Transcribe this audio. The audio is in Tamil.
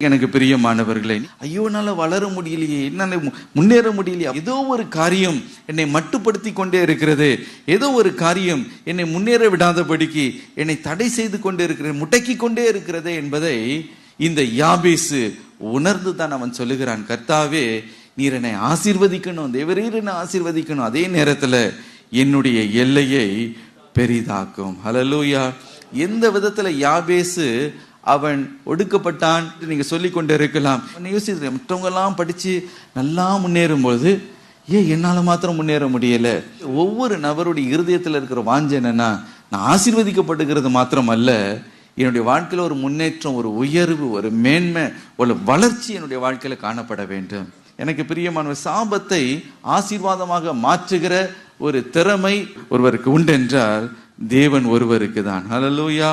எனக்கு பிரியமானவர்களே, ஐயோ என்னால வளர முடியலையே, என்னால முன்னேற முடியலையே, ஏதோ ஒரு காரியம் என்னை மட்டுப்படுத்தி கொண்டே இருக்கிறது, ஏதோ ஒரு காரியம் என்னை முன்னேற விடாதபடிக்கு என்னை தடை செய்து கொண்டே இருக்கிறது, முடக்கி கொண்டே இருக்கிறது என்பதை இந்த யாபேசு உணர்ந்து தான் அவன் சொல்லுகிறான், கர்த்தாவே நீர் என்னை ஆசீர்வதிக்கணும், தேவரீர் என்னை ஆசீர்வதிக்கணும், அதே நேரத்தில் என்னுடைய எல்லையை பெரிதாக்கும். ஹல்லேலூயா. எந்த விதத்துல யாபேசு அவன் ஒடுக்கப்பட்டான் நீங்க சொல்லிக் கொண்டே இருக்கலாம். யோசிச்சு மற்றவங்க எல்லாம் படிச்சு நல்லா முன்னேறும் பொழுது என்னால மாத்திரம் முன்னேற முடியல. ஒவ்வொரு நபருடைய இருதயத்தில் இருக்கிற வாஞ்சை என்னன்னா, நான் ஆசீர்வதிக்கப்படுகிறது மாத்திரம் அல்ல, என்னுடைய வாழ்க்கையில ஒரு முன்னேற்றம், ஒரு உயர்வு, ஒரு மேன்மை, ஒரு வளர்ச்சி என்னுடைய வாழ்க்கையில காணப்பட வேண்டும். எனக்கு பிரியமான சாபத்தை ஆசீர்வாதமாக மாற்றுகிற ஒரு திறமை ஒருவருக்கு உண்டு என்றால் தேவன் ஒருவருக்கு தான். ஹல்லேலூயா.